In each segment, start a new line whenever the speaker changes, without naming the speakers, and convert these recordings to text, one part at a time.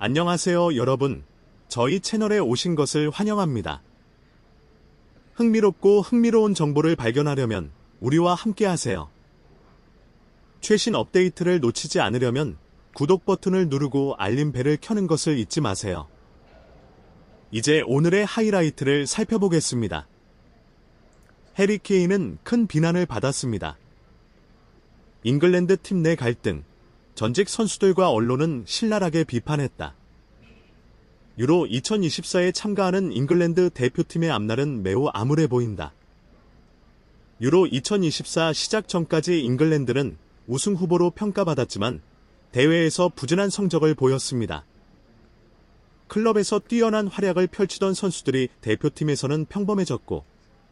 안녕하세요 여러분. 저희 채널에 오신 것을 환영합니다. 흥미롭고 흥미로운 정보를 발견하려면 우리와 함께 하세요. 최신 업데이트를 놓치지 않으려면 구독 버튼을 누르고 알림 벨을 켜는 것을 잊지 마세요. 이제 오늘의 하이라이트를 살펴보겠습니다. 해리 케인은 큰 비난을 받았습니다. 잉글랜드 팀 내 갈등, 전직 선수들과 언론은 신랄하게 비판했다. 유로 2024에 참가하는 잉글랜드 대표팀의 앞날은 매우 암울해 보인다. 유로 2024 시작 전까지 잉글랜드는 우승 후보로 평가받았지만 대회에서 부진한 성적을 보였습니다. 클럽에서 뛰어난 활약을 펼치던 선수들이 대표팀에서는 평범해졌고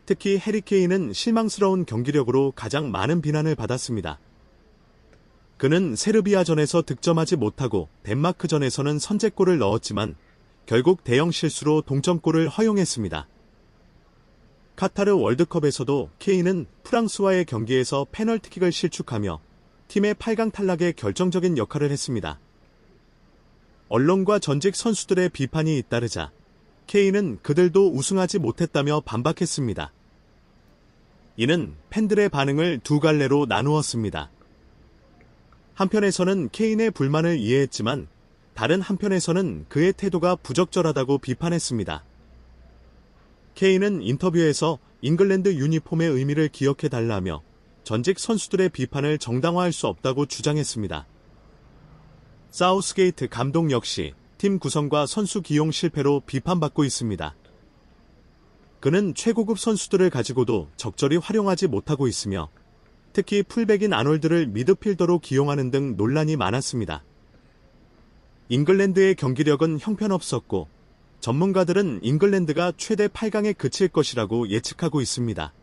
특히 해리 케인은 실망스러운 경기력으로 가장 많은 비난을 받았습니다. 그는 세르비아전에서 득점하지 못하고 덴마크전에서는 선제골을 넣었지만 결국 대형 실수로 동점골을 허용했습니다. 카타르 월드컵에서도 케인은 프랑스와의 경기에서 페널티킥을 실축하며 팀의 8강 탈락에 결정적인 역할을 했습니다. 언론과 전직 선수들의 비판이 잇따르자 케인은 그들도 우승하지 못했다며 반박했습니다. 이는 팬들의 반응을 두 갈래로 나누었습니다. 한편에서는 케인의 불만을 이해했지만 다른 한편에서는 그의 태도가 부적절하다고 비판했습니다. 케인은 인터뷰에서 잉글랜드 유니폼의 의미를 기억해달라며 전직 선수들의 비판을 정당화할 수 없다고 주장했습니다. 사우스게이트 감독 역시 팀 구성과 선수 기용 실패로 비판받고 있습니다. 그는 최고급 선수들을 가지고도 적절히 활용하지 못하고 있으며 특히 풀백인 아놀드를 미드필더로 기용하는 등 논란이 많았습니다. 잉글랜드의 경기력은 형편없었고 전문가들은 잉글랜드가 최대 8강에 그칠 것이라고 예측하고 있습니다.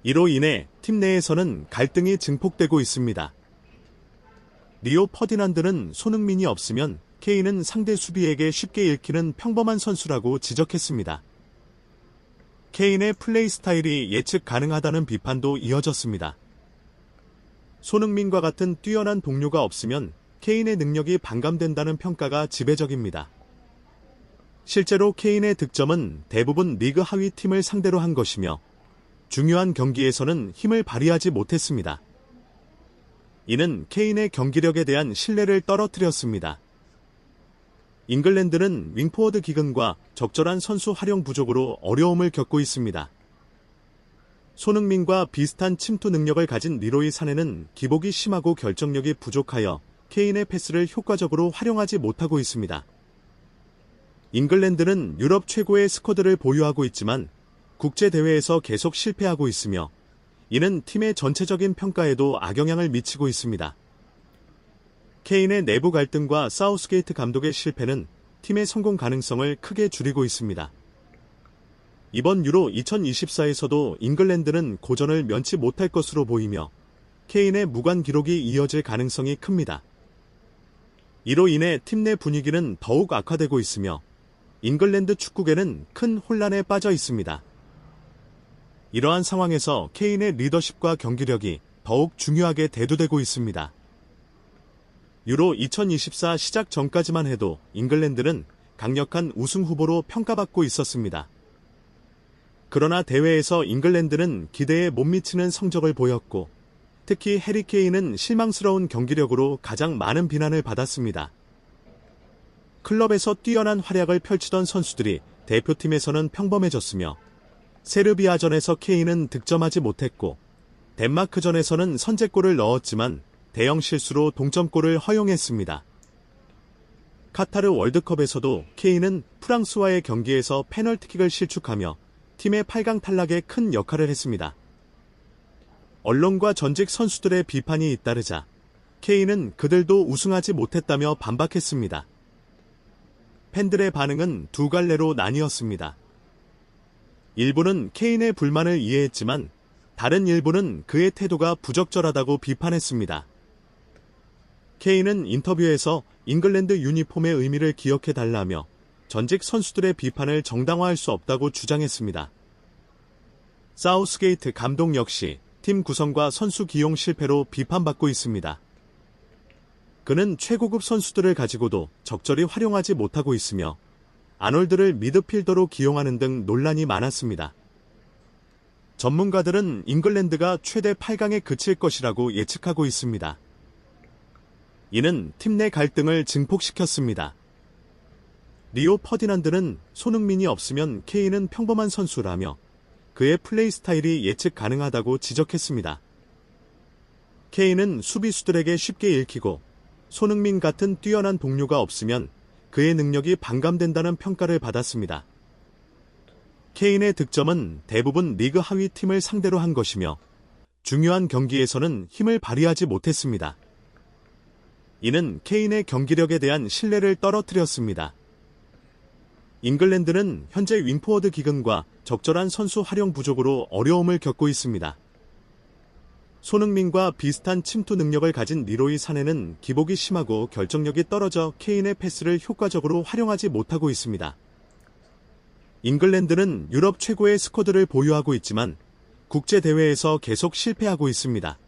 이로 인해 팀 내에서는 갈등이 증폭되고 있습니다. 리오 퍼디난드는 손흥민이 없으면 케인은 상대 수비에게 쉽게 읽히는 평범한 선수라고 지적했습니다. 케인의 플레이 스타일이 예측 가능하다는 비판도 이어졌습니다. 손흥민과 같은 뛰어난 동료가 없으면 케인의 능력이 반감된다는 평가가 지배적입니다. 실제로 케인의 득점은 대부분 리그 하위 팀을 상대로 한 것이며 중요한 경기에서는 힘을 발휘하지 못했습니다. 이는 케인의 경기력에 대한 신뢰를 떨어뜨렸습니다. 잉글랜드는 윙포워드 기근과 적절한 선수 활용 부족으로 어려움을 겪고 있습니다. 손흥민과 비슷한 침투 능력을 가진 리로이 사네는 기복이 심하고 결정력이 부족하여 케인의 패스를 효과적으로 활용하지 못하고 있습니다. 잉글랜드는 유럽 최고의 스쿼드를 보유하고 있지만 국제대회에서 계속 실패하고 있으며 이는 팀의 전체적인 평가에도 악영향을 미치고 있습니다. 케인의 내부 갈등과 사우스게이트 감독의 실패는 팀의 성공 가능성을 크게 줄이고 있습니다. 이번 유로 2024에서도 잉글랜드는 고전을 면치 못할 것으로 보이며 케인의 무관 기록이 이어질 가능성이 큽니다. 이로 인해 팀 내 분위기는 더욱 악화되고 있으며 잉글랜드 축구계는 큰 혼란에 빠져 있습니다. 이러한 상황에서 케인의 리더십과 경기력이 더욱 중요하게 대두되고 있습니다. 유로 2024 시작 전까지만 해도 잉글랜드는 강력한 우승 후보로 평가받고 있었습니다. 그러나 대회에서 잉글랜드는 기대에 못 미치는 성적을 보였고 특히 해리 케인은 실망스러운 경기력으로 가장 많은 비난을 받았습니다. 클럽에서 뛰어난 활약을 펼치던 선수들이 대표팀에서는 평범해졌으며 세르비아전에서 케인은 득점하지 못했고 덴마크전에서는 선제골을 넣었지만 대형 실수로 동점골을 허용했습니다. 카타르 월드컵에서도 케인은 프랑스와의 경기에서 페널티킥을 실축하며 팀의 8강 탈락에 큰 역할을 했습니다. 언론과 전직 선수들의 비판이 잇따르자 케인은 그들도 우승하지 못했다며 반박했습니다. 팬들의 반응은 두 갈래로 나뉘었습니다. 일부는 케인의 불만을 이해했지만 다른 일부는 그의 태도가 부적절하다고 비판했습니다. 케인은 인터뷰에서 잉글랜드 유니폼의 의미를 기억해달라며 전직 선수들의 비판을 정당화할 수 없다고 주장했습니다. 사우스게이트 감독 역시 팀 구성과 선수 기용 실패로 비판받고 있습니다. 그는 최고급 선수들을 가지고도 적절히 활용하지 못하고 있으며 아놀드를 미드필더로 기용하는 등 논란이 많았습니다. 전문가들은 잉글랜드가 최대 8강에 그칠 것이라고 예측하고 있습니다. 이는 팀 내 갈등을 증폭시켰습니다. 리오 퍼디난드는 손흥민이 없으면 케인은 평범한 선수라며 그의 플레이 스타일이 예측 가능하다고 지적했습니다. 케인은 수비수들에게 쉽게 읽히고 손흥민 같은 뛰어난 동료가 없으면 그의 능력이 반감된다는 평가를 받았습니다. 케인의 득점은 대부분 리그 하위 팀을 상대로 한 것이며 중요한 경기에서는 힘을 발휘하지 못했습니다. 이는 케인의 경기력에 대한 신뢰를 떨어뜨렸습니다. 잉글랜드는 현재 윙포워드 기근과 적절한 선수 활용 부족으로 어려움을 겪고 있습니다. 손흥민과 비슷한 침투 능력을 가진 리로이 사네는 기복이 심하고 결정력이 떨어져 케인의 패스를 효과적으로 활용하지 못하고 있습니다. 잉글랜드는 유럽 최고의 스쿼드를 보유하고 있지만 국제대회에서 계속 실패하고 있습니다.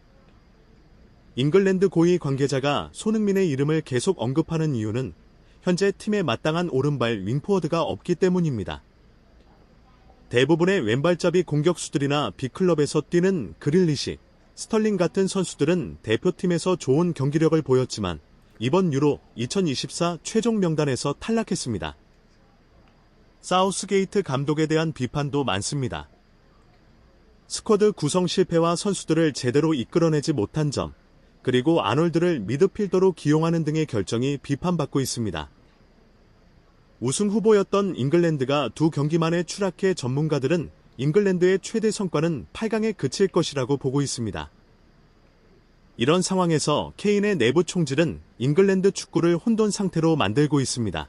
잉글랜드 고위 관계자가 손흥민의 이름을 계속 언급하는 이유는 현재 팀에 마땅한 오른발 윙포워드가 없기 때문입니다. 대부분의 왼발잡이 공격수들이나 빅클럽에서 뛰는 그릴리시, 스털링 같은 선수들은 대표팀에서 좋은 경기력을 보였지만 이번 유로 2024 최종 명단에서 탈락했습니다. 사우스게이트 감독에 대한 비판도 많습니다. 스쿼드 구성 실패와 선수들을 제대로 이끌어내지 못한 점, 그리고 아놀드를 미드필더로 기용하는 등의 결정이 비판받고 있습니다. 우승 후보였던 잉글랜드가 두 경기 만에 추락해 전문가들은 잉글랜드의 최대 성과는 8강에 그칠 것이라고 보고 있습니다. 이런 상황에서 케인의 내부 총질은 잉글랜드 축구를 혼돈 상태로 만들고 있습니다.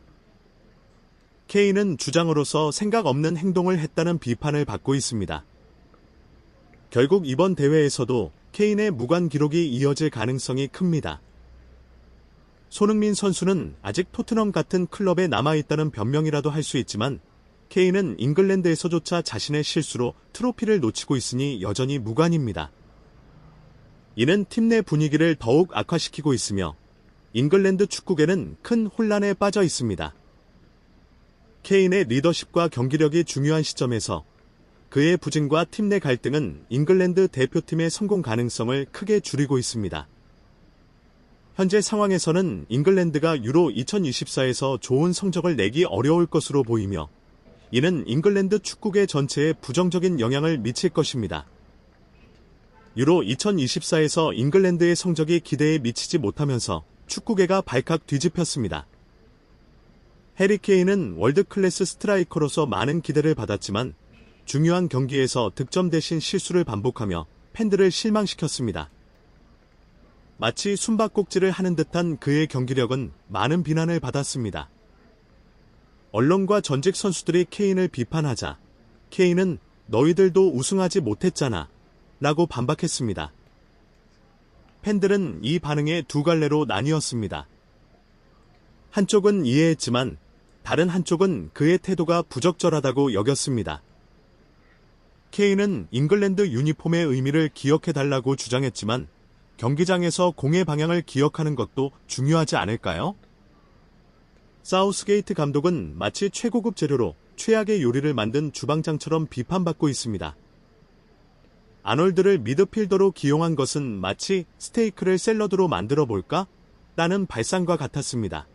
케인은 주장으로서 생각 없는 행동을 했다는 비판을 받고 있습니다. 결국 이번 대회에서도 케인의 무관 기록이 이어질 가능성이 큽니다. 손흥민 선수는 아직 토트넘 같은 클럽에 남아있다는 변명이라도 할 수 있지만 케인은 잉글랜드에서조차 자신의 실수로 트로피를 놓치고 있으니 여전히 무관입니다. 이는 팀 내 분위기를 더욱 악화시키고 있으며 잉글랜드 축구계는 큰 혼란에 빠져 있습니다. 케인의 리더십과 경기력이 중요한 시점에서 그의 부진과 팀 내 갈등은 잉글랜드 대표팀의 성공 가능성을 크게 줄이고 있습니다. 현재 상황에서는 잉글랜드가 유로 2024에서 좋은 성적을 내기 어려울 것으로 보이며 이는 잉글랜드 축구계 전체에 부정적인 영향을 미칠 것입니다. 유로 2024에서 잉글랜드의 성적이 기대에 미치지 못하면서 축구계가 발칵 뒤집혔습니다. 해리 케인은 월드클래스 스트라이커로서 많은 기대를 받았지만 중요한 경기에서 득점 대신 실수를 반복하며 팬들을 실망시켰습니다. 마치 숨바꼭질을 하는 듯한 그의 경기력은 많은 비난을 받았습니다. 언론과 전직 선수들이 케인을 비판하자 케인은 너희들도 우승하지 못했잖아 라고 반박했습니다. 팬들은 이 반응에 두 갈래로 나뉘었습니다. 한쪽은 이해했지만 다른 한쪽은 그의 태도가 부적절하다고 여겼습니다. 케인은 잉글랜드 유니폼의 의미를 기억해달라고 주장했지만 경기장에서 공의 방향을 기억하는 것도 중요하지 않을까요? 사우스게이트 감독은 마치 최고급 재료로 최악의 요리를 만든 주방장처럼 비판받고 있습니다. 아놀드를 미드필더로 기용한 것은 마치 스테이크를 샐러드로 만들어 볼까? 라는 발상과 같았습니다.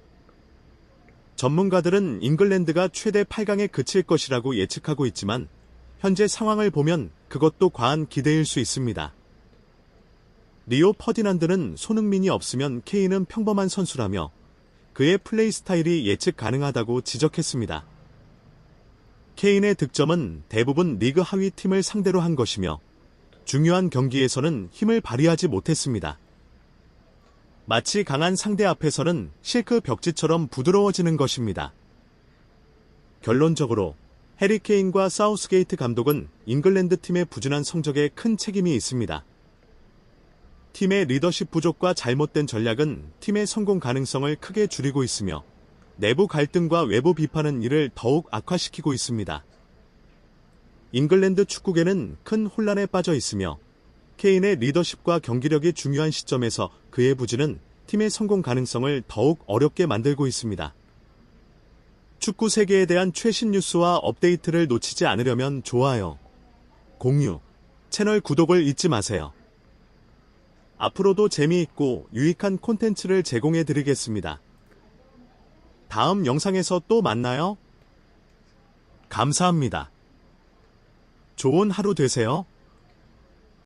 전문가들은 잉글랜드가 최대 8강에 그칠 것이라고 예측하고 있지만 현재 상황을 보면 그것도 과한 기대일 수 있습니다. 리오 퍼디난드는 손흥민이 없으면 케인은 평범한 선수라며 그의 플레이 스타일이 예측 가능하다고 지적했습니다. 케인의 득점은 대부분 리그 하위 팀을 상대로 한 것이며 중요한 경기에서는 힘을 발휘하지 못했습니다. 마치 강한 상대 앞에서는 실크 벽지처럼 부드러워지는 것입니다. 결론적으로 해리 케인과 사우스게이트 감독은 잉글랜드 팀의 부진한 성적에 큰 책임이 있습니다. 팀의 리더십 부족과 잘못된 전략은 팀의 성공 가능성을 크게 줄이고 있으며 내부 갈등과 외부 비판은 이를 더욱 악화시키고 있습니다. 잉글랜드 축구계는 큰 혼란에 빠져 있으며 케인의 리더십과 경기력이 중요한 시점에서 그의 부진은 팀의 성공 가능성을 더욱 어렵게 만들고 있습니다. 축구 세계에 대한 최신 뉴스와 업데이트를 놓치지 않으려면 좋아요, 공유, 채널 구독을 잊지 마세요. 앞으로도 재미있고 유익한 콘텐츠를 제공해 드리겠습니다. 다음 영상에서 또 만나요. 감사합니다. 좋은 하루 되세요.